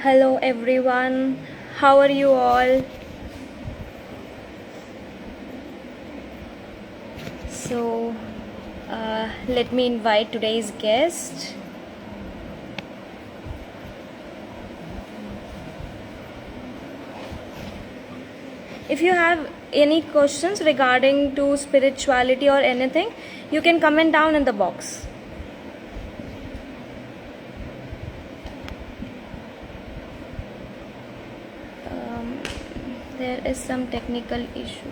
Hello everyone, how are you all? So, let me invite today's guest. If you have any questions regarding to spirituality or anything, you can comment down in the box. There is some technical issue.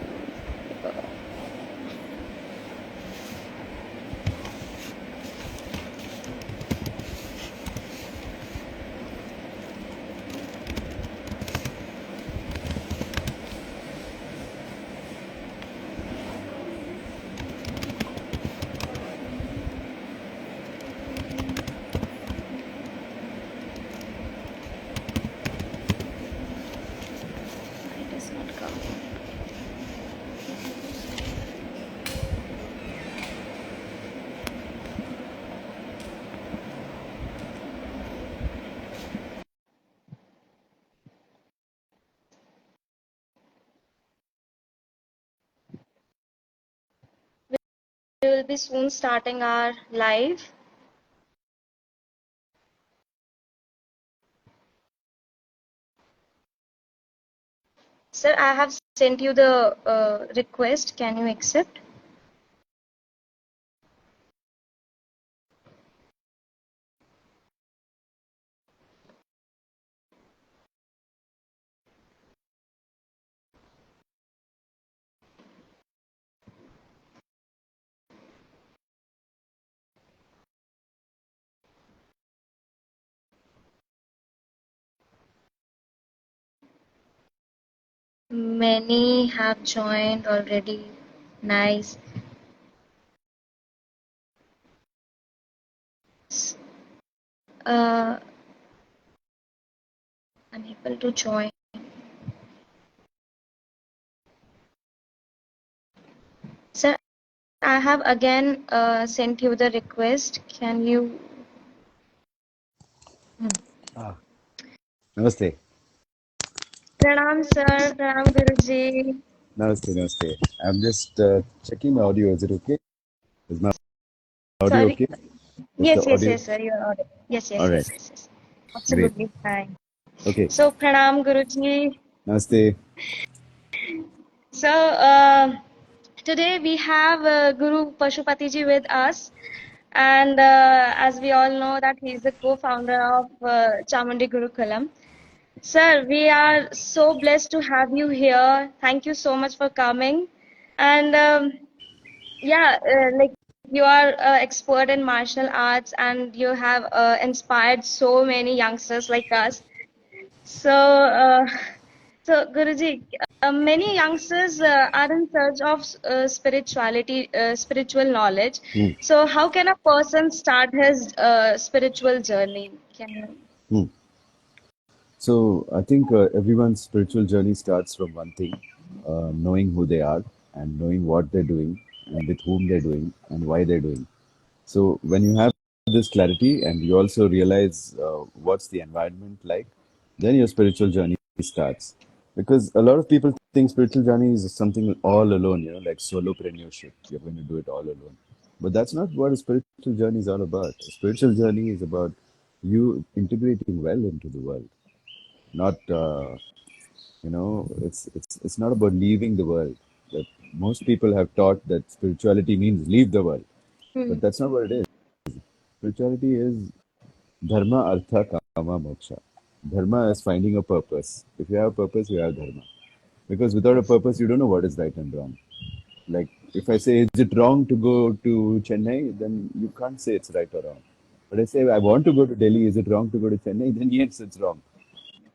It is not coming. We will be soon starting our live. Sir, I have sent you the request. Can you accept? Many have joined already. Nice. Uh, Unable to join. Sir, I have again sent you the request. Can you? Namaste. Pranam, sir. Pranam, Guruji. Namaste. I'm just checking my audio. Is it okay? Is my audio Sorry. okay? Is the audio? Yes, sir. You are audible. All right. Yes. Great. Absolutely fine. Okay. So, Pranam, Guruji. Namaste. So, today we have Guru Pashupatiji with us. And as we all know that he is the co-founder of Chamundi Gurukulam. Sir, we are so blessed to have you here. Thank you so much for coming. And like you are expert in martial arts and you have inspired so many youngsters like us. So Guruji, many youngsters are in search of spiritual knowledge. Hmm. So how can a person start his spiritual journey? Can you? Hmm. So I think everyone's spiritual journey starts from one thing, knowing who they are and knowing what they're doing and with whom they're doing and why they're doing. So when you have this clarity and you also realize what's the environment like, then your spiritual journey starts. Because a lot of people think spiritual journey is something all alone, like solopreneurship. You're going to do it all alone. But that's not what a spiritual journey is all about. A spiritual journey is about you integrating well into the world. Not, it's not about leaving the world. That most people have taught that spirituality means leave the world, Hmm. but that's not what it is. Spirituality is dharma, artha, kama, moksha. Dharma is finding a purpose. If you have a purpose, you have dharma. Because without a purpose, you don't know what is right and wrong. Like if I say, is it wrong to go to Chennai? Then you can't say it's right or wrong. But I say, I want to go to Delhi. Is it wrong to go to Chennai? Then yes, it's wrong.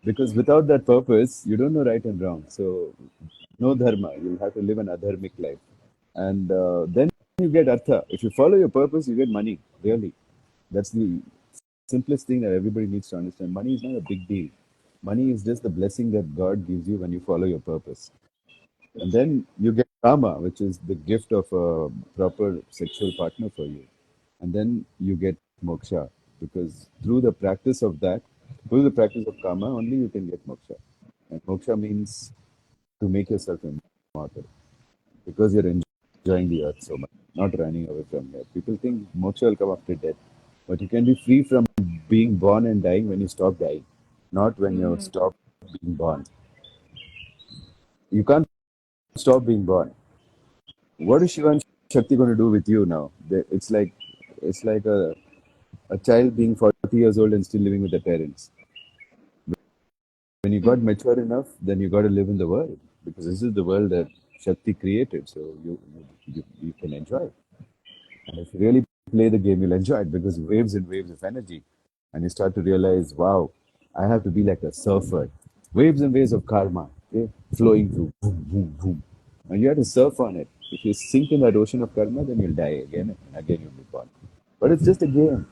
Because without that purpose, you don't know right and wrong. So no dharma. You'll have to live an adharmic life. And then you get artha. If you follow your purpose, you get money. Really. That's the simplest thing that everybody needs to understand. Money is not a big deal. Money is just the blessing that God gives you when you follow your purpose. And then you get kama, which is the gift of a proper sexual partner for you. And then you get moksha, because through the practice of that, through the practice of karma, only you can get moksha. And moksha means to make yourself immortal because you're enjoying the earth so much, not running away from it. People think moksha will come after death, but you can be free from being born and dying when you stop dying, not when you Mm-hmm. stop being born. You can't stop being born. What is Yes. Shiva and Shakti going to do with you now? It's like a child being 40 years old and still living with their parents. When you got Mm-hmm. mature enough, then you got to live in the world because this is the world that Shakti created. So you can enjoy it. And if you really play the game, you'll enjoy it because waves and waves of energy. And you start to realize, wow, I have to be like a surfer. Waves and waves of karma, okay, flowing through, boom, boom, boom. And you have to surf on it. If you sink in that ocean of karma, then you'll die again and again you'll be born. But it's just a game.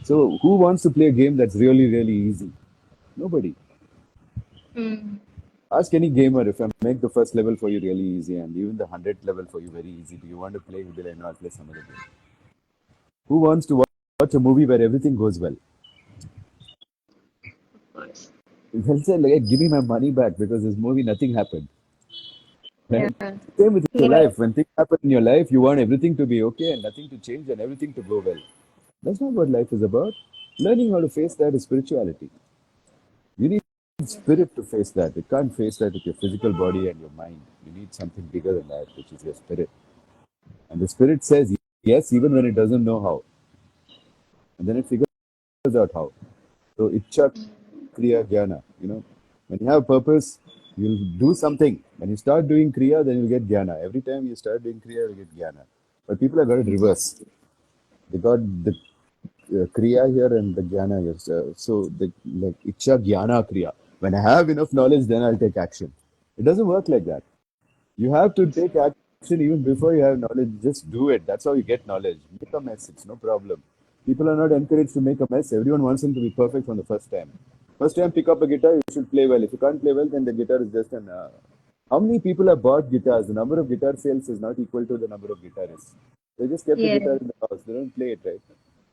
So who wants to play a game that's really, really easy? Nobody. Mm-hmm. Ask any gamer if I make the first level for you really easy and even the 100th level for you very easy. Do you want to play? He'll be like, no, I'll play some other game. Who wants to watch a movie where everything goes well? Of course. They'll say, like, give me my money back because this movie, nothing happened. Yeah. Right? Same with your Yeah. life. When things happen in your life, you want everything to be okay and nothing to change and everything to go well. That's not what life is about. Learning how to face that is spirituality. You need spirit to face that. You can't face that with your physical body and your mind. You need something bigger than that, which is your spirit. And the spirit says yes, even when it doesn't know how. And then it figures out how. So Icha Kriya Jnana. When you have purpose, you'll do something. When you start doing Kriya, then you'll get Jnana. Every time you start doing Kriya, you'll get Jnana. But people have got it reverse. They got the Kriya here and the Jnana here. So the like Icha Jnana Kriya. When I have enough knowledge, then I'll take action. It doesn't work like that. You have to take action even before you have knowledge. Just do it. That's how you get knowledge. Make a mess. It's no problem. People are not encouraged to make a mess. Everyone wants them to be perfect from the first time. First time, pick up a guitar, you should play well. If you can't play well, then the guitar is just an. How many people have bought guitars? The number of guitar sales is not equal to the number of guitarists. They just kept the Yeah. guitar in the house. They don't play it, right?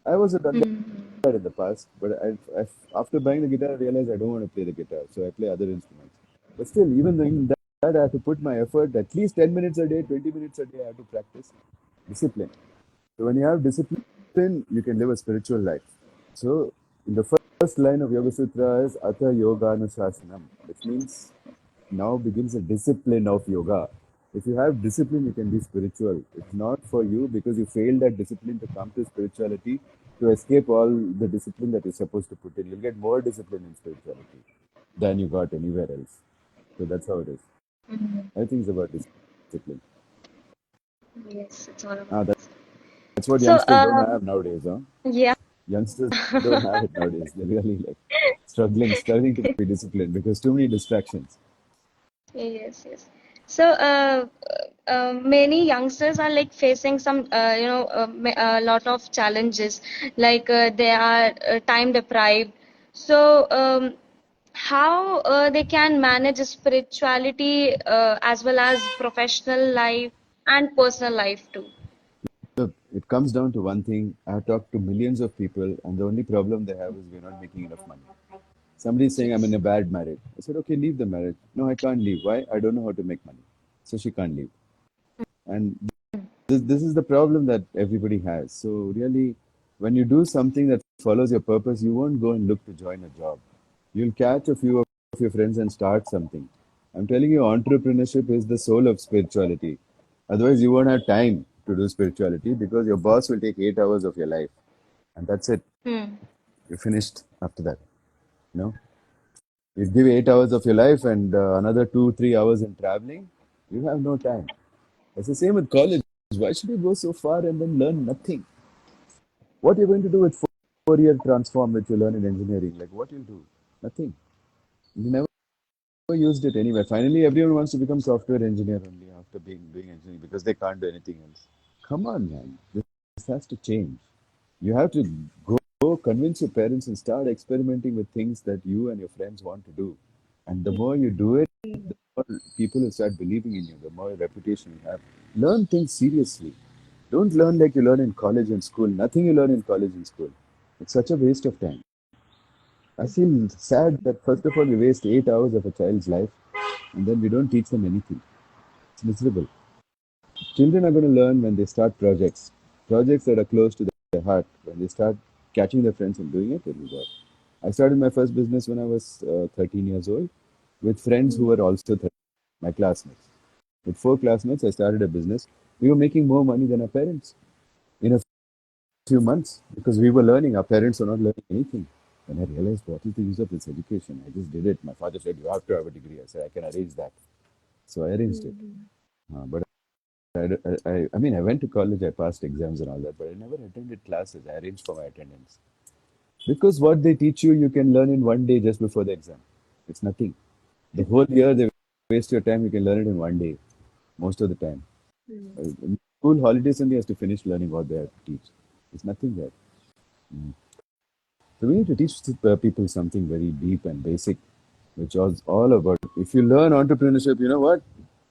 I was a done Mm-hmm. that in the past, but after buying the guitar, I realized I don't want to play the guitar, so I play other instruments. But still, even in that, I have to put my effort at least 10 minutes a day, 20 minutes a day. I have to practice discipline. So when you have discipline, you can live a spiritual life. So in the first line of Yoga Sutra is Atha Yoga Anusasanam, which means now begins a discipline of yoga. If you have discipline, you can be spiritual. It's not for you because you failed that discipline to come to spirituality to escape all the discipline that you're supposed to put in. You'll get more discipline in spirituality than you got anywhere else. So that's how it is. Mm-hmm. Everything's about discipline. Yes, it's all about Ah, this. that's what So, youngsters don't have nowadays, huh? yeah. Youngsters don't have it nowadays. They're really like struggling to be disciplined because too many distractions. Yes, yes. So, many youngsters are like facing some, a lot of challenges, like they are time deprived. So, how they can manage spirituality as well as professional life and personal life too? Look, it comes down to one thing. I've talked to millions of people, and the only problem they have is we're not making enough money. Somebody's saying, I'm in Yes. a bad marriage. I said, okay, leave the marriage. No, I can't leave. Why? I don't know how to make money. So she can't leave. And this is the problem that everybody has. So, really, when you do something that follows your purpose, you won't go and look to join a job. You'll catch a few of your friends and start something. I'm telling you, entrepreneurship is the soul of spirituality. Otherwise, you won't have time to do spirituality because your boss will take 8 hours of your life. And that's it. Hmm. You're finished after that. You know, you give 8 hours of your life and another 2, 3 hours in traveling, you have no time. It's the same with college. Why should you go so far and then learn nothing? What you're going to do with 4 year transform which you learn in engineering? Like what you'll do? Nothing. You never used it anywhere. Finally, everyone wants to become software engineer only after being doing engineering because they can't do anything else. Come on, man. This has to change. You have to go convince your parents and start experimenting with things that you and your friends want to do. And the more you do it, the more people will start believing in you, the more reputation you have. Learn things seriously. Don't learn like you learn in college and school. Nothing you learn in college and school. It's such a waste of time. I feel sad that first of all we waste 8 hours of a child's life and then we don't teach them anything. It's miserable. Children are going to learn when they start projects, projects that are close to their heart. When they start catching their friends and doing it, it will work. I started my first business when I was 13 years old with friends who were also 13, my classmates. With four classmates, I started a business. We were making more money than our parents in a few months because we were learning. Our parents were not learning anything. When I realized what is the use of this education, I just did it. My father said, "You have to have a degree." I said, "I can arrange that." So I arranged it. But I mean, I went to college, I passed exams and all that, but I never attended classes. I arranged for my attendance. Because what they teach you, you can learn in one day just before the exam. It's nothing. The whole year, they waste your time, you can learn it in one day, most of the time. In school holidays only has to finish learning what they have to teach. It's nothing there. So we need to teach people something very deep and basic, which is all about. If you learn entrepreneurship, you know what?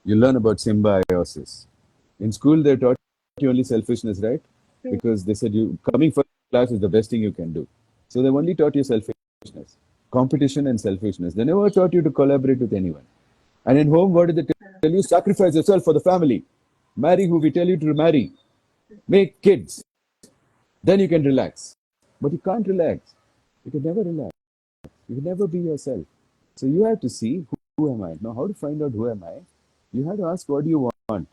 You learn about symbiosis. In school, they taught you only selfishness, right? Because they said you coming first class is the best thing you can do. So they only taught you selfishness, competition, and selfishness. They never taught you to collaborate with anyone. And in home, what did they tell you? Sacrifice yourself for the family. Marry who we tell you to marry. Make kids. Then you can relax. But you can't relax. You can never relax. You can never be yourself. So you have to see who am I? Now, how to find out who am I? You have to ask what do you want.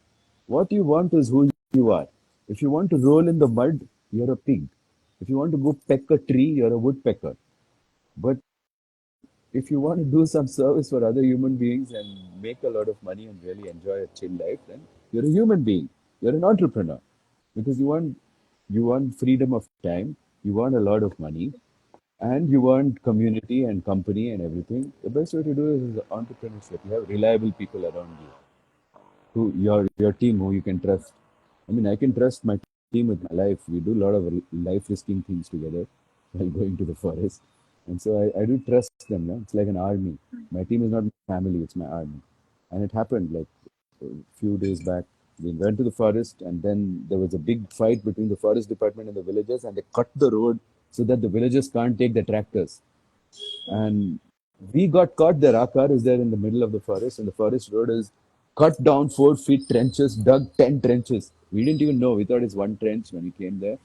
What you want is who you are. If you want to roll in the mud, you're a pig. If you want to go peck a tree, you're a woodpecker. But if you want to do some service for other human beings and make a lot of money and really enjoy a chill life, then you're a human being. You're an entrepreneur because you want freedom of time, you want a lot of money, and you want community and company and everything. The best way to do it is entrepreneurship. You have reliable people around you, who your team who you can trust. I mean, I can trust my team with my life. We do a lot of life risking things together while going to the forest, and so I do trust them. No? It's like an army. My team is not my family; it's my army. And it happened like a few days back. We went to the forest, and then there was a big fight between the forest department and the villagers, and they cut the road so that the villagers can't take the tractors. And we got caught there. Our car is there in the middle of the forest, and the forest road is cut down 4 feet trenches, dug 10 trenches. We didn't even know. We thought it's one trench when we came there.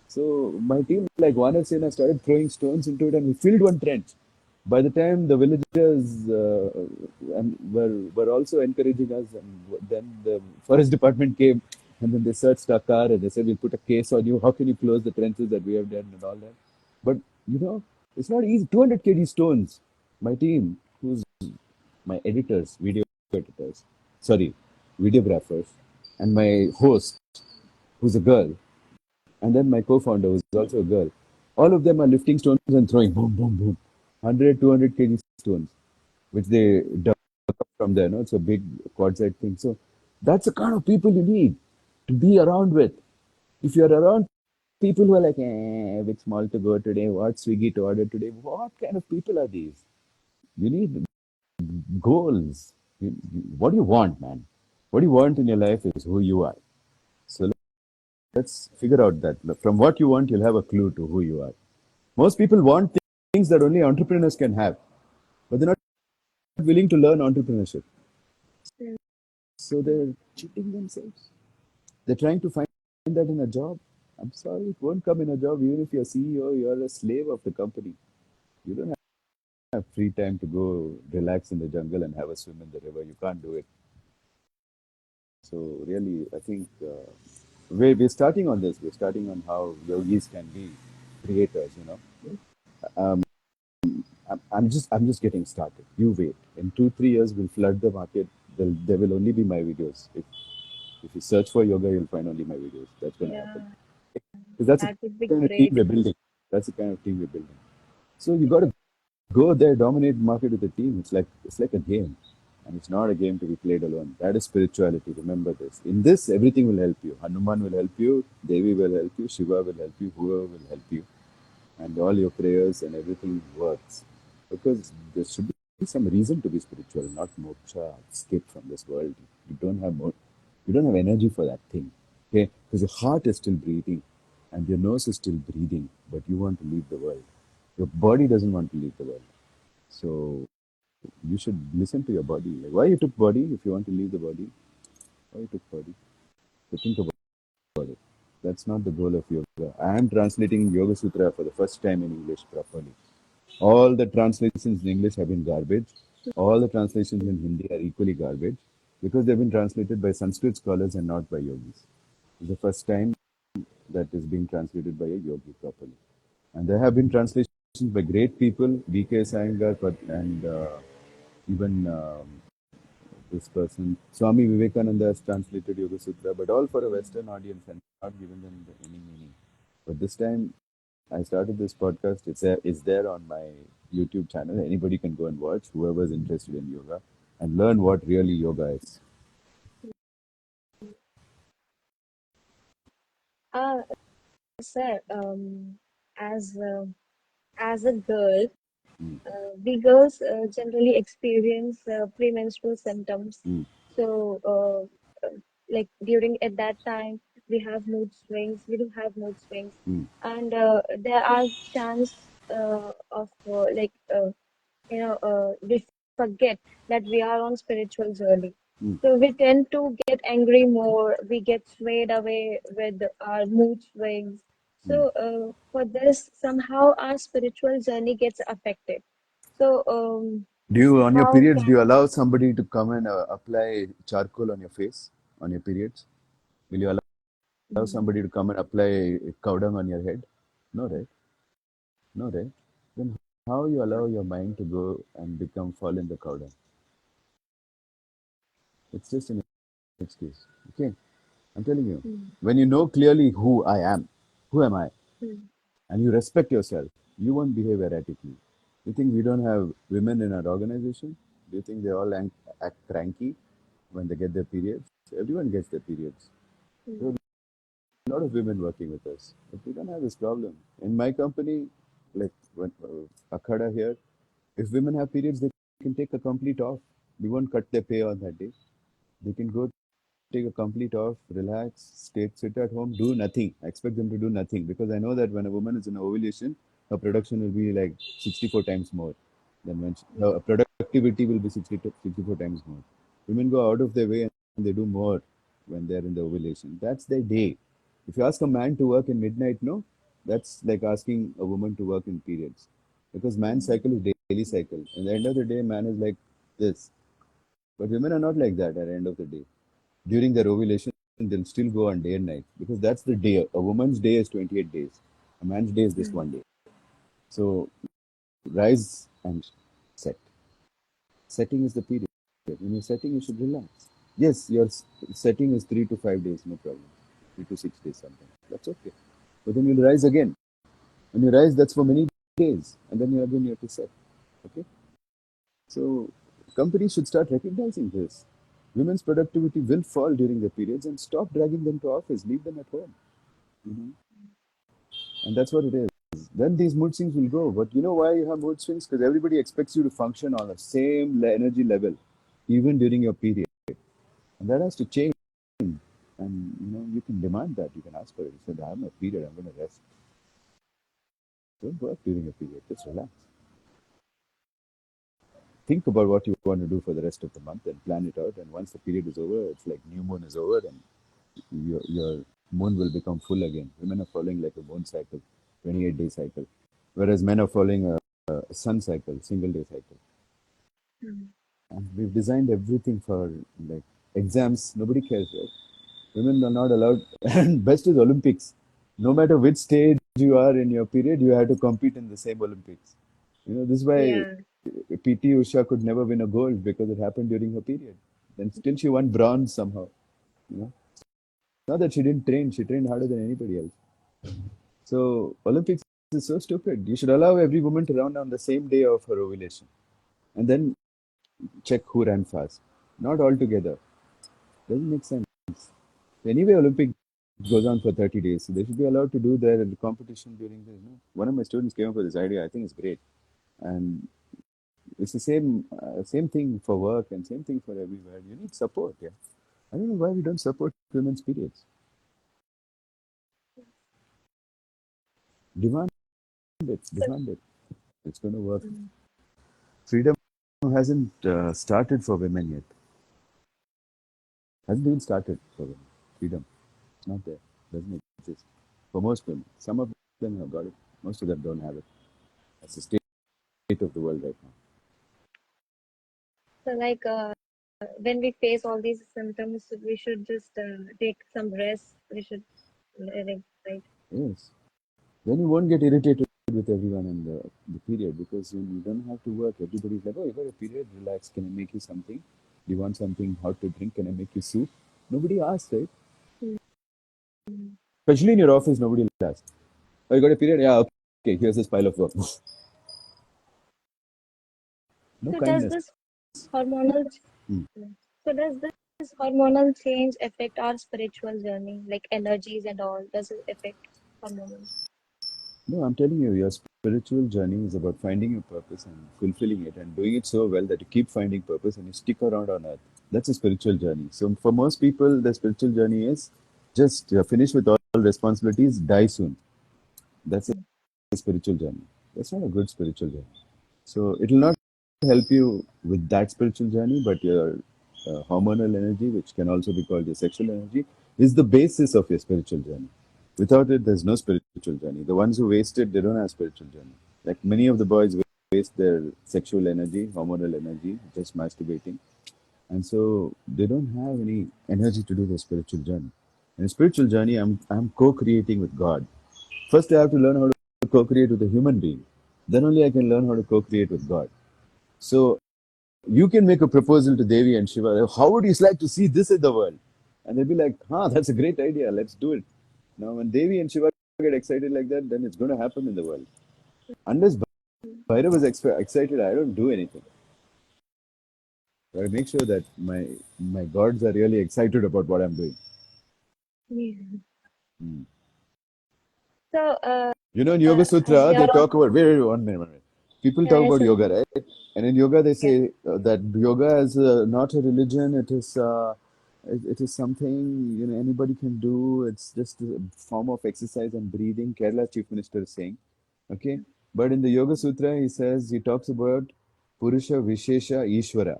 So my team, like Vanasena, started throwing stones into it, and we filled one trench. By the time the villagers were also encouraging us, and then the forest department came, and then they searched our car and they said, "We'll put a case on you. How can you close the trenches that we have done and all that?" But you know, it's not easy. 200 kg stones. My team, who's my editors, video editors, sorry, videographers, and my host, who's a girl, and then my co-founder, who's also a girl. All of them are lifting stones and throwing boom, boom, boom. 100, 200 kg stones, which they dug up from there. No? It's a big quartzite thing. So that's the kind of people you need to be around with. If you're around people who are like, which mall to go today, what Swiggy to order today, what kind of people are these? You need goals. What do you want, man? What do you want in your life is who you are. So let's figure out that. From what you want, you'll have a clue to who you are. Most people want things that only entrepreneurs can have, but they're not willing to learn entrepreneurship. So they're cheating themselves. They're trying to find that in a job. I'm sorry, it won't come in a job. Even if you're CEO, you're a slave of the company. You don't have free time to go relax in the jungle and have a swim in the river. You can't do it. So really, I think we're starting on this. We're starting on how yogis can be creators. I'm just getting started. You wait. In 2 3 years, we'll flood the market. There will only be my videos. If you search for yoga, you'll find only my videos. That's going to happen. Yeah, Because that's the that would be kind of team great. we're building. That's the kind of team we're building. So you got to go there, dominate the market with a team. It's like a game, and it's not a game to be played alone. That is spirituality. Remember this. In this, everything will help you. Hanuman will help you. Devi will help you. Shiva will help you. Whoever will help you, and all your prayers and everything works because there should be some reason to be spiritual, not moksha, escape from this world. You don't have more. You don't have energy for that thing. Okay, because your heart is still breathing, and your nose is still breathing, but you want to leave the world. Your body doesn't want to leave the body. So you should listen to your body. Like, why you took body if you want to leave the body? Why you took body? So think about it. That's not the goal of yoga. I am translating Yoga Sutra for the first time in English properly. All the translations in English have been garbage. All the translations in Hindi are equally garbage because they've been translated by Sanskrit scholars and not by yogis. It's the first time that is being translated by a yogi properly. And there have been translations by great people, B.K. Iyengar, and even this person, Swami Vivekananda, has translated Yoga Sutra, but all for a Western audience and not given them any meaning. But this time, I started this podcast. It's there on my YouTube channel. Anybody can go and watch, whoever is interested in yoga, and learn what really yoga is. Uh, sir, as as a girl, Mm, we girls generally experience premenstrual symptoms. mm, So, like during at that time, we have mood swings. We do have mood swings, mm, and there are chance of we forget that we are on spiritual journey. mm. So we tend to get angry more. We get swayed away with our mood swings. So for this, somehow our spiritual journey gets affected. So Do you, on your how periods, do you can allow somebody to come and apply charcoal on your face on your periods? Will you allow mm, somebody to come and apply cow dung on your head? No, right? No, right? Then how you allow your mind to go and become fall in the cow dung? It's just an excuse. Okay, I'm telling you. mm, When you know clearly who I am, who am I, mm, and you respect yourself, you won't behave erratically. You think we don't have women in our organization? Do you think they all act cranky when they get their periods? Everyone gets their periods. There are mm, a lot of women working with us, but we don't have this problem. In my company, like when, Akhada here, if women have periods, they can take a complete off. We won't cut their pay on that day. They can go take a complete off, relax, sit at home, do nothing. I expect them to do nothing because I know that when a woman is in ovulation, her production will be like 64 times more than when her productivity will be 64 times more. Women go out of their way and they do more when they're in the ovulation. That's their day. If you ask a man to work in midnight, no, that's like asking a woman to work in periods because man's mm, cycle is daily cycle. At the end of the day, man is like this. But women are not like that at the end of the day. During their ovulation, they'll still go on day and night because that's the day. A woman's day is 28 days. A man's day is just mm, one day. So rise and set. Setting is the period. When you're setting, you should relax. Yes, your setting is 3 to 5 days, no problem. 3 to 6 days something. That's okay. But then you'll rise again. When you rise, that's for many days. And then you again you have to set. Okay? So companies should start recognizing this. Women's productivity will fall during the periods and stop dragging them to office. Leave them at home. Mhm. And that's what it is. Then these mood swings will go. But you know why you have mood swings? Because everybody expects you to function on the same energy level, even during your period. And that has to change. And you can demand that. You can ask for it. You say, I'm a period. I'm going to rest. Don't work during a period. Just relax. Think about what you want to do for the rest of the month and plan it out. And once the period is over, it's like new moon is over, and your moon will become full again. Women are following like a moon cycle, 28-day cycle, whereas men are following a sun cycle, single day cycle. mm. And we've designed everything for like exams. Nobody cares, right? Women are not allowed. And best is Olympics. No matter which stage you are in your period, you have to compete in the same Olympics. This is why Yeah. PT Usha could never win a gold because it happened during her period. Then still she won bronze somehow. You know, not that she didn't train; she trained harder than anybody else. So Olympics is so stupid. You should allow every woman to run on the same day of her ovulation, and then check who ran fast. Not all together. Doesn't make sense. Anyway, Olympic goes on for 30 days, so they should be allowed to do their competition during this. One of my students came up with this idea. I think it's great, and it's the same thing for work and same thing for everywhere. You need support. Yeah, I don't know why we don't support women's periods. Demand it. Demand it. It's going to work. Mm. Freedom hasn't started for women yet. Hasn't even started for women. Freedom. It's not there. Doesn't exist. For most women. Some of them have got it. Most of them don't have it. That's the state of the world right now. So, like, when we face all these symptoms, we should just take some rest. We should, right? Yes. Then you won't get irritated with everyone in the period because you don't have to work. Everybody's like, oh, you got a period, relax. Can I make you something? Do you want something hot to drink? Can I make you soup? Nobody asks, right? Mm. Especially in your office, nobody asks. Oh, you got a period? Yeah, okay, here's this pile of work. No So, does kindness. this hormonal Hmm. so does this hormonal change affect our spiritual journey, like energies and all? Does it affect hormonal? No, I'm telling you, your spiritual journey is about finding your purpose and fulfilling it and doing it so well that you keep finding purpose and you stick around on earth. That's a spiritual journey. So, for most people, the spiritual journey is just finish with all responsibilities, die soon. That's Mm. a spiritual journey. That's not a good spiritual journey. So it will not help you with that spiritual journey, but your hormonal energy, which can also be called your sexual energy, is the basis of your spiritual journey. Without it, there's no spiritual journey. The ones who waste it, they don't have spiritual journey. Like many of the boys waste their sexual energy, hormonal energy, just masturbating, and so they don't have any energy to do the spiritual journey. In a spiritual journey, I'm co-creating with God. First, I have to learn how to co-create with a human being. Then only I can learn how to co-create with God. So you can make a proposal to Devi and Shiva. How would you like to see this in the world? And they'll be like, that's a great idea. Let's do it. Now, when Devi and Shiva get excited like that, then it's going to happen in the world. Unless Bhairav is excited, I don't do anything. I make sure that my gods are really excited about what I'm doing. Yeah. Hmm. So, In Yoga as Sutra, we they are talk on, about, wait, 1 minute, 1 minute. People talk about so, yoga, right? And in yoga, they yeah. say that yoga is not a religion. It is something anybody can do. It's just a form of exercise and breathing. Kerala Chief Minister is saying, okay. But in the Yoga Sutra, he talks about Purusha Vishesha Ishvara,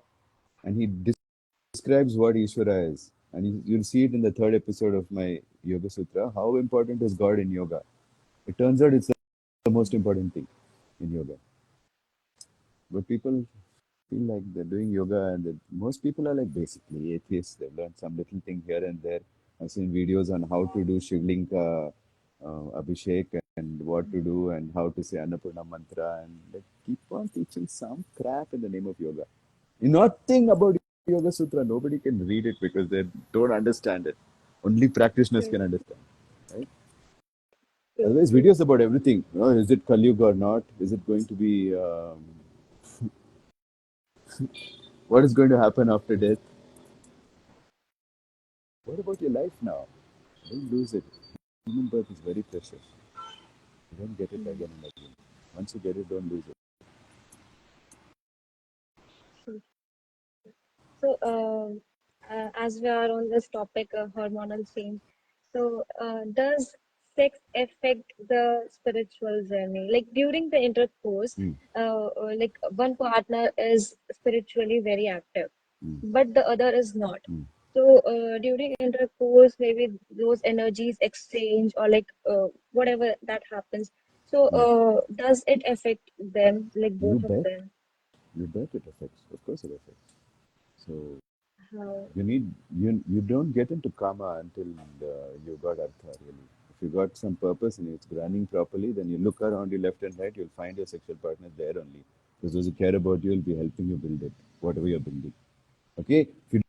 and he describes what Ishvara is. And you'll see it in the third episode of my Yoga Sutra. How important is God in yoga? It turns out it's the most important thing in yoga. But people feel like they're doing yoga, and most people are like basically atheists. They've learned some little thing here and there. I've seen videos on how to do Shivlinga Abhishek and what to do and how to say Annapurna mantra, and they keep on teaching some crap in the name of yoga. Nothing about Yoga Sutra. Nobody can read it because they don't understand it. Only practitioners True, can understand. Right? true, Otherwise, true. videos about everything. Is it Kali Yuga or not? Is it going to be what is going to happen after death? What about your life now? Don't lose it. Human birth is very precious. You don't get it Mm. again and again. Once you get it, don't lose it. So, as we are on this topic of hormonal change, so does sex affect the spiritual journey? Like during the intercourse, Mm, like one partner is spiritually very active, mm, but the other is not. mm. So during intercourse, maybe those energies exchange or like whatever that happens. So Yeah. does it affect them, like You both of bet. them? You bet it affects. Of course it affects. So How? you don't get into karma until you got artha really. If you got some purpose and it's running properly, then you look around you left and right, you'll find your sexual partner there only. Because those who care about you will be helping you build it, whatever you're building. Okay? If you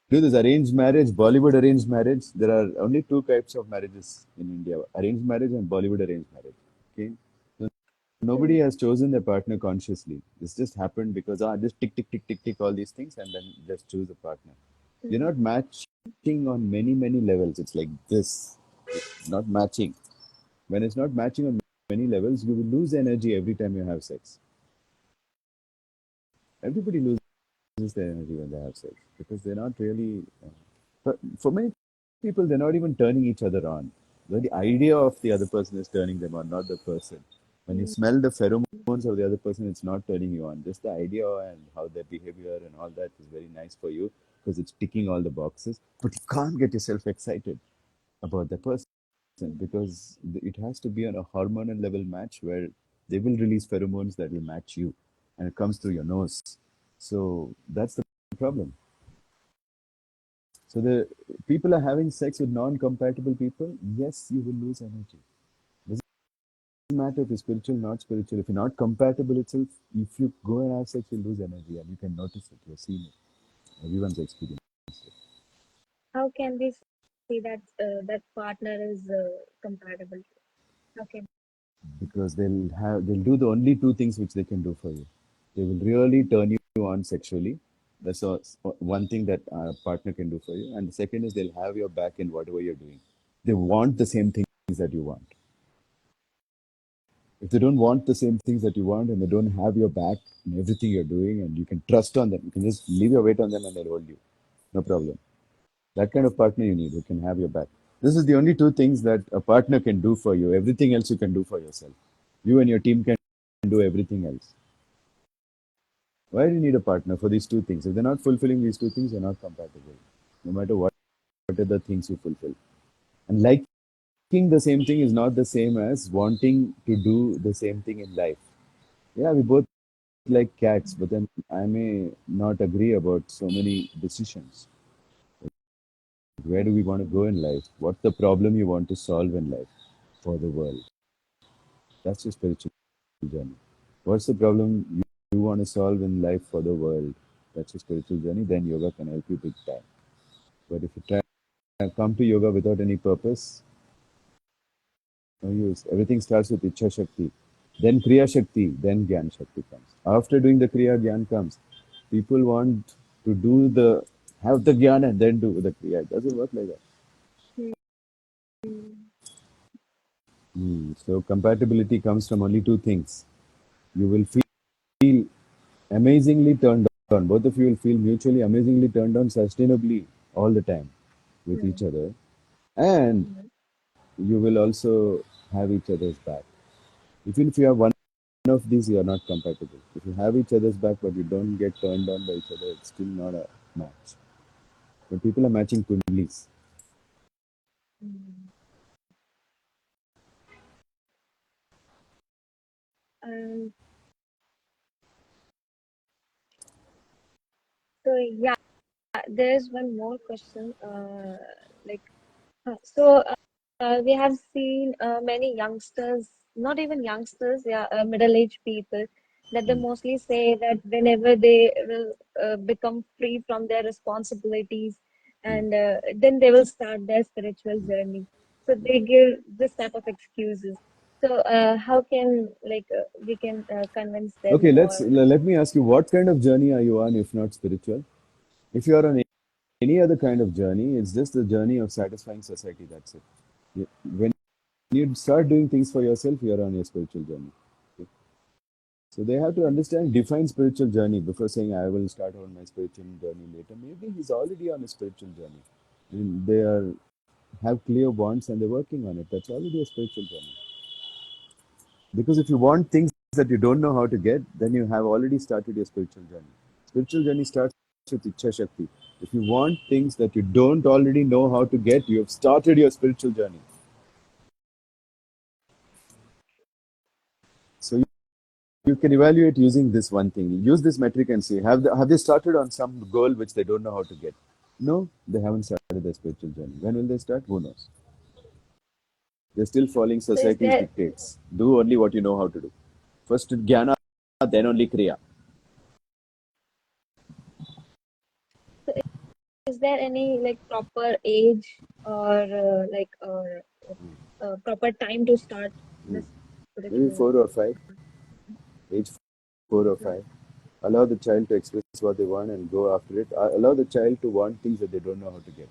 do this arranged marriage, Bollywood arranged marriage, there are only two types of marriages in India: arranged marriage and Bollywood arranged marriage. Okay? So nobody Hmm. has chosen their partner consciously. This just happened because just tick, tick, tick, tick, tick, all these things, and then just choose a partner. You're Hmm. not matching on many, many levels. It's like this. It's not matching. When it's not matching on many levels, you will lose energy every time you have sex. Everybody loses their energy when they have sex because they're not really. But for many people, they're not even turning each other on. The idea of the other person is turning them on, not the person. When you Hmm. smell the pheromone of the other person, it's not turning you on. Just the idea and how their behavior and all that is very nice for you because it's ticking all the boxes. But you can't get yourself excited about the person because it has to be on a hormonal level match where they will release pheromones that will match you and it comes through your nose. So that's the problem. So the people are having sex with non-compatible people. Yes, you will lose energy. Doesn't matter if you're spiritual, not spiritual. If you're not compatible itself, if you go and have sex, you'll lose energy, and you can notice it. You're seeing it. Everyone's experienced it How can we see that that partner is compatible? How can because they'll do the only two things which they can do for you. They will really turn you on sexually. That's one thing that a partner can do for you. And the second is they'll have your back in whatever you're doing. They want the same things that you want. If they don't want the same things that you want and they don't have your back in everything you're doing and you can trust on them, you can just leave your weight on them and they'll hold you. No problem. That kind of partner you need who can have your back. This is the only two things that a partner can do for you. Everything else you can do for yourself. You and your team can do everything else. Why do you need a partner for these two things? If they're not fulfilling these two things, you're not compatible. No matter what are the things you fulfill. And liking the same thing is not the same as wanting to do the same thing in life. Yeah, we both like cats, but then I may not agree about so many decisions. Where do we want to go in life? What's the problem you want to solve in life for the world? That's your spiritual journey. What's the problem you want to solve in life for the world? That's your spiritual journey. Then yoga can help you big time. But if you try and come to yoga without any purpose, no use. Everything starts with Ichha Shakti, then Kriya Shakti, then Gyan Shakti comes. After doing the Kriya, Gyan comes. People want to have the Gyan and then do the Kriya. It doesn't work like that. So compatibility comes from only two things. You will feel amazingly turned on. Both of you will feel mutually amazingly turned on sustainably all the time with each other. And you will also have each other's back. Even if you have one of these, you are not compatible. If you have each other's back but you don't get turned on by each other, it's still not a match. But people are matching kundlis. um, so yeah, there's one more question. Like so, we have seen many youngsters, not even youngsters, yeah, middle-aged people, that they mostly say that whenever they will become free from their responsibilities, and then they will start their spiritual journey. So they give this type of excuses. So how can we can convince them Okay, or let me ask you, what kind of journey are you on if not spiritual? If you are on any other kind of journey, it's just the journey of satisfying society. That's it. When you start doing things for yourself, you are on your spiritual journey. Okay? So they have to understand, define spiritual journey before saying, I will start on my spiritual journey later. Maybe he's already on a spiritual journey. And they have clear bonds and they're working on it. That's already a spiritual journey. Because if you want things that you don't know how to get, then you have already started your spiritual journey. Spiritual journey starts with Ichha Shakti. If you want things that you don't already know how to get, you have started your spiritual journey. So you can evaluate using this one thing. Use this metric and see, have they started on some goal which they don't know how to get? No, they haven't started their spiritual journey. When will they start? Who knows? They're still following so is society's there dictates. Do only what you know how to do. First jnana, then only kriya. is there any like proper age or proper time to start this Maybe spiritual 4 or 5, age 4 or 5. journey? Allow the child to express what they want and go after it. Allow the child to want things that they don't know how to get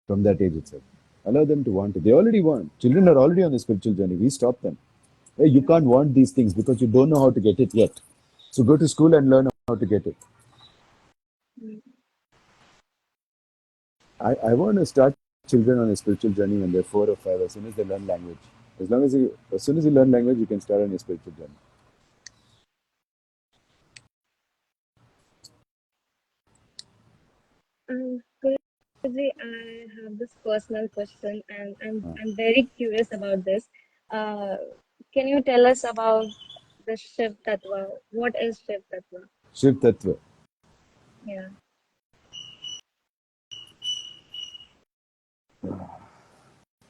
from that age itself. Allow them to want it. They already want. Children are already on the spiritual journey. We stop them. Hey, you can't want these things because you don't know how to get it yet. So go to school and learn how to get it. I want to start children on a spiritual journey when they're 4 or 5, as soon as they learn language. As soon as you learn language, you can start on your spiritual journey. Guruji, I have this personal question, and I'm very curious about this. Uh, can you tell us about the Shiv Tattva? What is Shiv Tattva? Shiv Tattva. Yeah.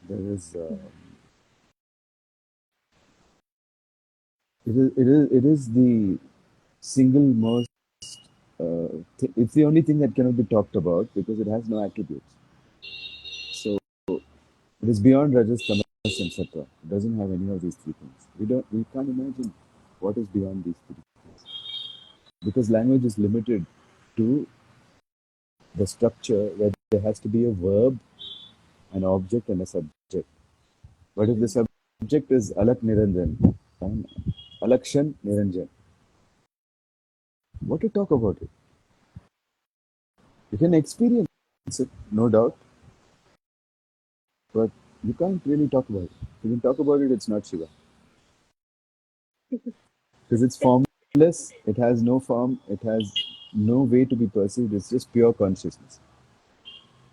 There is, Mhm. it is the single most, it's the only thing that cannot be talked about because it has no attributes. So it is beyond Rajas, Tamas, and Sattva. It doesn't have any of these three things. We can't imagine what is beyond these three things because language is limited to the structure where there has to be a verb, an object, and a subject. But if the Mm. subject is Alak Niranjan and Alakshan Niranjan, what to talk about it? You can experience it, no doubt, but you can't really talk about it. If you can talk about it, it's not Shiva. Because it's formless, it has no form, it has no way to be perceived, it's just pure consciousness.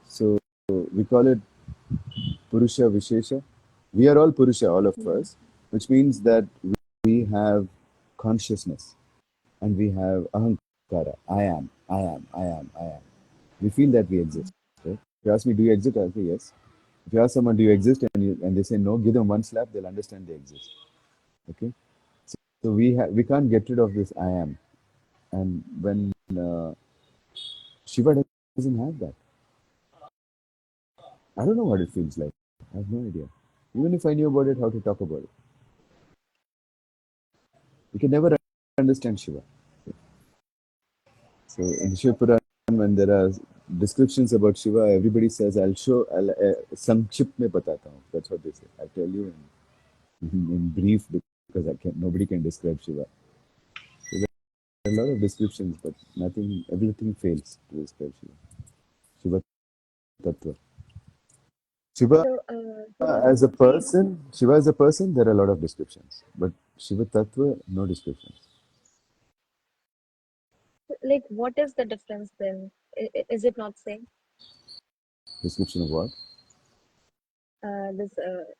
So we call it Purusha Vishesha. We are all Purusha, all of Mm. us, which means that we have consciousness and we have ahankara. I am, I am, I am, I am. We feel that we exist. Right? If you ask me, do you exist? I'll say yes. If you ask someone, do you exist? And they say no, give them one slap, they'll understand they exist. Okay? So we can't get rid of this I am. And when Shiva doesn't have that, I don't know what it feels like. I have no idea. Even if I knew about it, how to talk about it. You can never understand Shiva. So in the Shiva Puran, when there are descriptions about Shiva, everybody says, Sankshipt mein batata hun. That's what they say. I tell you in brief because nobody can describe Shiva. So there are a lot of descriptions, but everything fails to describe Shiva. Shiva Tattva. Shiva So, Shiva as a person, there are a lot of descriptions. But Shiva Tattva, no descriptions. like, what is the difference then? Is it not same? Description of what? This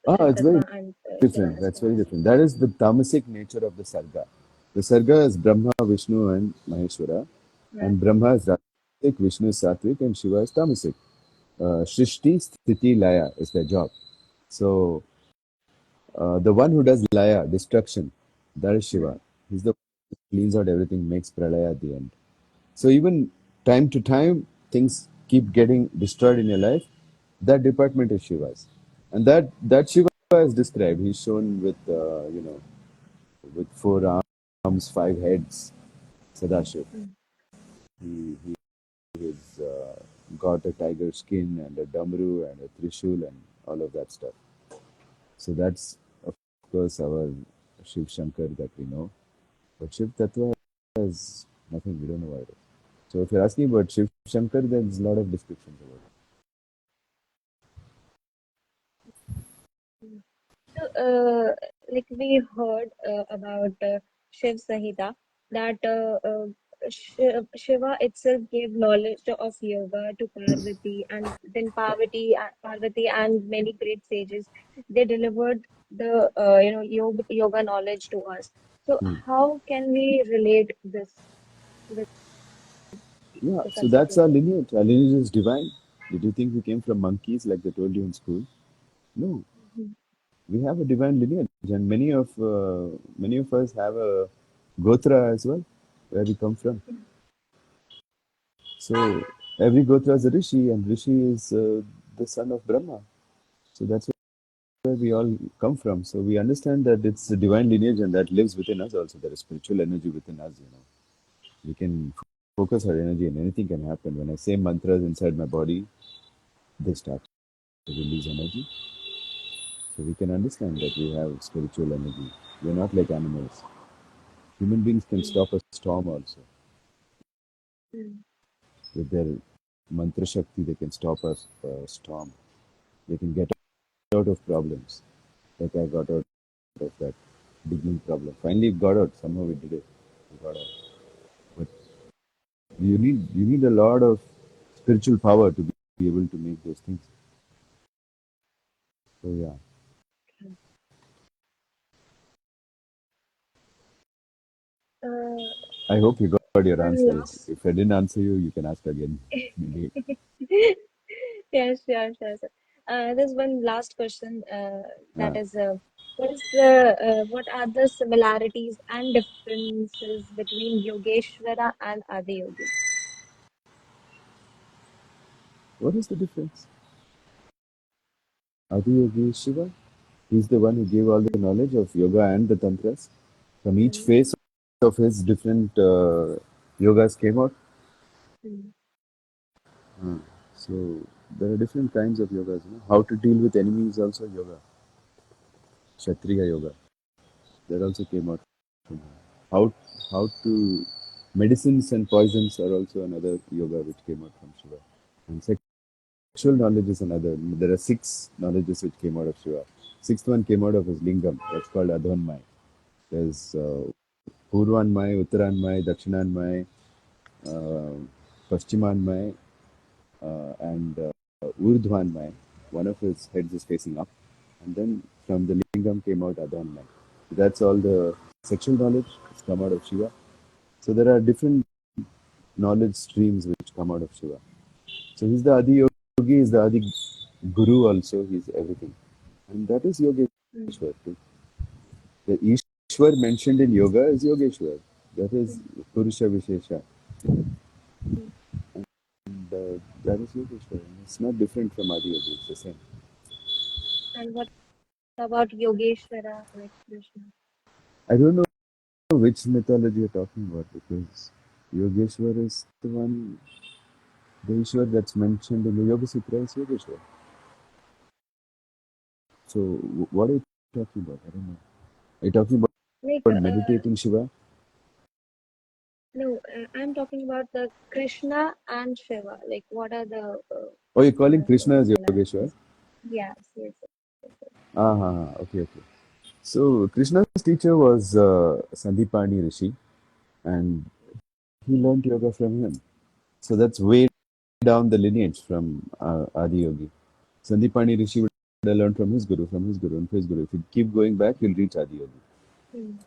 Ah, Shiv it's very Tattva and Shiva different. as That's very well. different. That is the tamasic nature of the Sarga. The Sarga is Brahma, Vishnu, and Maheshwara. Yeah. And Brahma is Rajatic, Vishnu is Sattvic, and Shiva is Tamasic. Shrishti, Sthiti, Laya is their job. So the one who does Laya, destruction, that is Mm. Shiva. He's the one who cleans out everything, makes Pralaya at the end. So even time to time, things keep getting destroyed in your life. That department is Shiva's, and that Shiva is described. He's shown with with four arms, five heads. Sadashiv. Mm. He has got a tiger skin and a damru and a trishul and all of that stuff. So that's of course our Shiv Shankar that we know. But Shiv Tattva is nothing. We don't know what it is. So if you're asking about Shiv Shankar, there's a lot of descriptions about it. So, like we heard about Shiv Sahita, that Shiva itself gave knowledge of yoga to Parvati, and then Parvati and many great sages, they delivered the yoga knowledge to us. So, how can we relate this with Yeah, the so concept that's of our yoga? lineage. Our lineage is divine. Did you think we came from monkeys like they told you in school? No, Mhm. we have a divine lineage, and many of us have a gotra as well, where we come from. So every gotra is a rishi, and rishi is the son of Brahma. So that's where we all come from. So we understand that it's a divine lineage, and that lives within us also. There is spiritual energy within us. We can focus our energy, and anything can happen. When I say mantras inside my body, they start to release energy. So we can understand that we have spiritual energy. We're not like animals. Human beings can Mm. stop a storm also. Mm. With their mantra shakti, they can stop a storm. They can get out of problems. Like I got out of that digging problem. Finally, it got out. Somehow we did it. We got out. But you need a lot of spiritual power to be able to make those things. So yeah, Uh, I hope you got your one answers. last. If I didn't answer you, you can ask again. Maybe. Yes, sure, sir. There's one last question. Uh, That is, what are the similarities and differences between Yogeshwara and Adi Yogi? what is the difference? Adi Yogi is Shiva. He's the one who gave all the knowledge of yoga and the tantras. From each Mm, phase of his different yogas came out. mm, So there are different kinds of yogas. How to deal with enemies also yoga. Kshatriya yoga. That also came out from him. How to medicines and poisons are also another yoga which came out from Shiva. And sexual knowledge is another. There are six knowledges which came out of Shiva. Sixth one came out of his lingam. That's called Adhonmai. There's Purvanmai, Uttaranmai, Dakshinanmai, uh, Paschimannai, and Urdhvanmai. One of his heads is facing up. And then from the lingam came out Adhonmai. That's all the sexual knowledge that's come out of Shiva. So there are different knowledge streams which come out of Shiva. So he's the Adi Yogi, he's the Adi Guru also, he's everything. And that is mm, Yogeshwar too. The Ishwar mentioned in yoga is Yogeshwar. That is mm, Purusha Vishesha. mm. And that is Yogeshwar. It's not different from Adi Yogi, it's the same. And what about Yogeshwara, like Krishna? I don't know which mythology you're talking about because Yogeshwar is the one, the Ishwar that's mentioned in the Yoga Sutra is Yogeshwar. So what are you talking about? I don't know. Are you talking Like, about meditating Shiva? no, I'm talking about the Krishna and Shiva. Like, what are the Oh, you're calling kind of Krishna as Yogeshwar? similarities? Yes, yes, Okay, okay. So Krishna's teacher was Sandipani Rishi, and he learned yoga from him. So that's way down the lineage from Adi Yogi. Sandipani Rishi would have learned from his guru, from his guru, and from his guru. If you keep going back, you'll reach Adi Yogi. mm,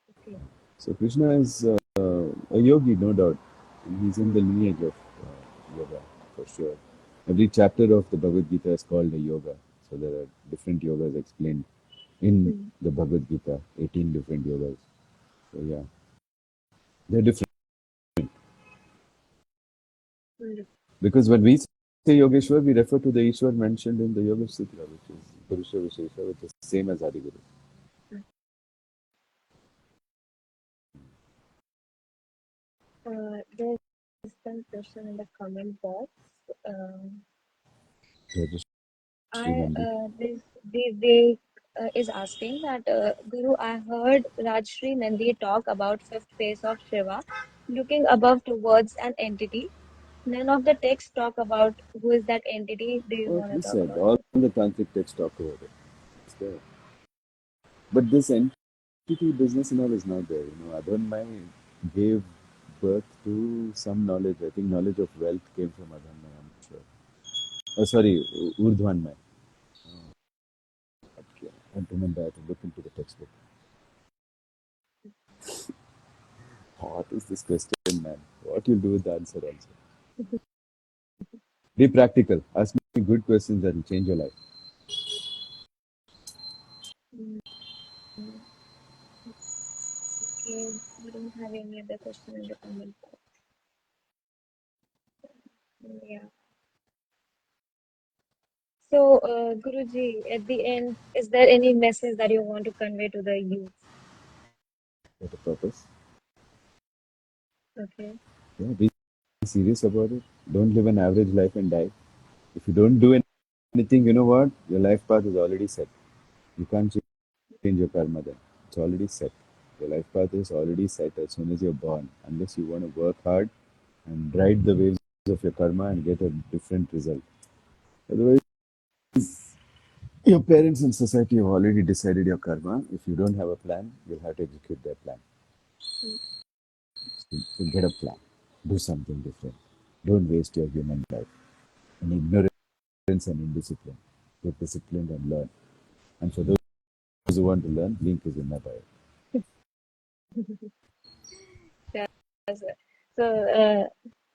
okay. So Krishna is a yogi, no doubt. And he's in the Mm, lineage of yoga, for sure. Every chapter of the Bhagavad Gita is called a yoga. So there are different yogas explained in mm, the Bhagavad Gita, 18 different yogas. So yeah, they're different. mm, Because when we say Yogeshwar, we refer to the Ishwar mentioned in the Yoga Sutra, which is Purusha Vishesha, which is same as Adiguru. mm. There's one question in the comment box. Um, Rajashri I Nandi. they is asking that Guru, I heard Rajshri Nandi talk about fifth face of Shiva, looking above towards an entity. None of the texts talk about who is that entity. Do you What want to we talk said, about all it? the tantric texts talk about it. It's there. But this entity business and all is not there. Adhanmai gave birth to some knowledge. I think knowledge of wealth came from Adhanmai, I'm not sure. Oh, sorry, Urdhvanmai. Okay. I don't remember. I have to look into the textbook. What is this question, man? What you'll do with the answer also? Be practical. Ask me good questions that will change your life. Mm, okay, we don't have any other question in the comment box. Yeah. So, Guruji, at the end, is there any message that you want to convey to the youth? What a purpose. Okay. Yeah, be serious about it. Don't live an average life and die. If you don't do anything, you know what? Your life path is already set. You can't change your karma then. It's already set. Your life path is already set as soon as you're born, unless you want to work hard and ride the waves of your karma and get a different result. Otherwise, Your parents and society have already decided your karma. If you don't have a plan, you'll have to execute their plan. So get a plan. Do something different. Don't waste your human life in ignorance and indiscipline. Get disciplined and learn. And for those who want to learn, link is in my bio. Sure, sir. So,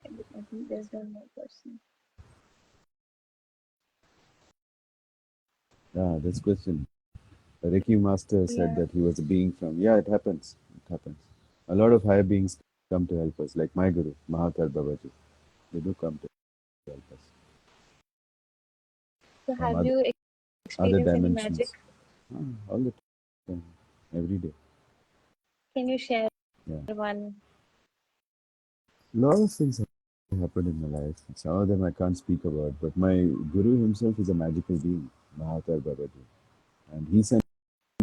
I think there's one more question. Ah, this question. A Reiki master said Yeah. that he was a being from. Yeah, it happens. It happens. A lot of higher beings come to help us, like my guru, Mahathar Babaji. They do come to help us So, from have you other experienced any magic? dimensions. All the time, every day. Can you share Yeah. one? A lot of things have happened in my life. Some of them I can't speak about, but my guru himself is a magical being, Mahathar Babaji. And he sent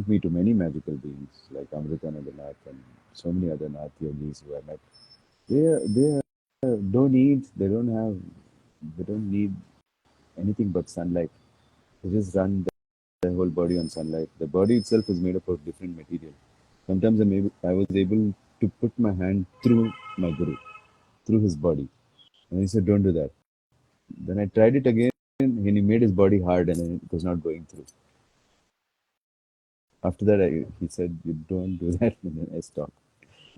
me to many magical beings like Amritanandanath and so many other Nath yogis who I met. They don't eat, they don't need anything but sunlight. They just run their whole body on sunlight. The body itself is made up of different material. Sometimes I was able to put my hand through my guru, through his body. And he said, don't do that. Then I tried it again and he made his body hard and it was not going through. After that, he said, you don't do that. And then I stopped.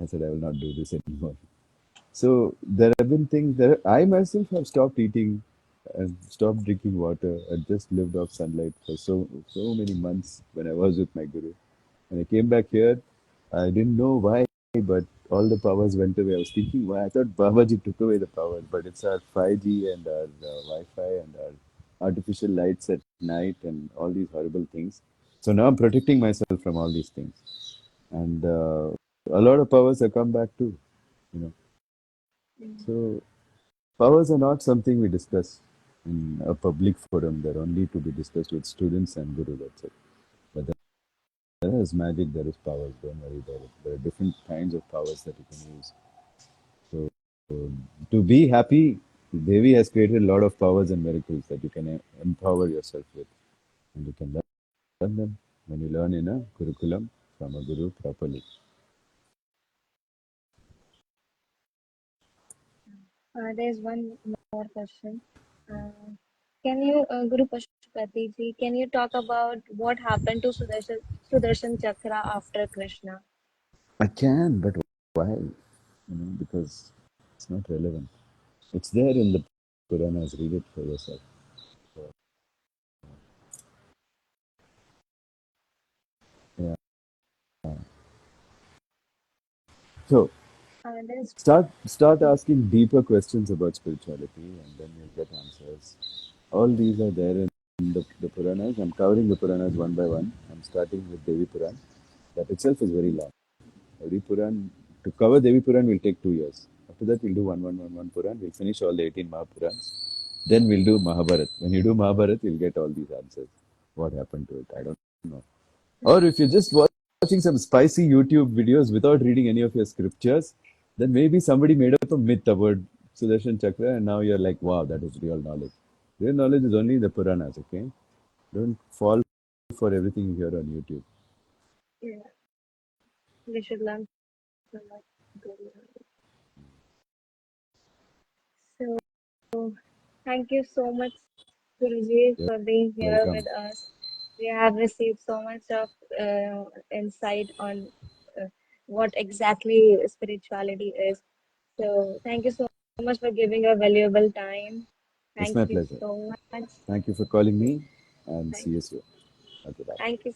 I said, I will not do this anymore. So there have been things that I myself have stopped eating and stopped drinking water. I just lived off sunlight for so many months when I was with my guru. When I came back here, I didn't know why, but all the powers went away. I was thinking why. I thought Babaji took away the power, but it's our 5G and our Wi-Fi and our artificial lights at night and all these horrible things. So now I'm protecting myself from all these things, and a lot of powers have come back too. You know, Mm. so powers are not something we discuss in a public forum. They're only to be discussed with students and guru. That's it. But there is magic, there is powers. Don't worry about it. There are different kinds of powers that you can use. So, to be happy, Devi has created a lot of powers and miracles that you can empower yourself with. And you can learn them when you learn in a curriculum from a guru properly. There's one more question. Uh, can you, Guru Pashupati ji, can you talk about what happened to Sudarshan Chakra after Krishna? I can, but why? Because it's not relevant. It's there in the Puranas. Read it for yourself. Yeah. So There's start asking deeper questions about spirituality, and then you'll get answers. All these are there in the Puranas. I'm covering the Puranas one by one. I'm starting with Devi Puran. That itself is very long. Every Puran, to cover Devi Puran will take 2 years. After that, we'll do one Puran. We'll finish all the 18 Mahapurans. Then we'll do Mahabharat. When you do Mahabharat, you'll get all these answers. What happened to it? I don't know. Or if you're just watching some spicy YouTube videos without reading any of your scriptures, then maybe somebody made up a myth about Sudarshan Chakra and now you're like, wow, that is real knowledge. Real knowledge is only in the Puranas, okay? Don't fall for everything you hear on YouTube. yeah, we should learn from that Guru. So thank you so much, Guruji, You're for being here welcome. with us. We have received so much of insight on what exactly spirituality is. So thank you so much for giving your valuable time. It's Thank my you pleasure. so much. Thank you for calling me and see Thank, you soon. Okay, bye. thank you.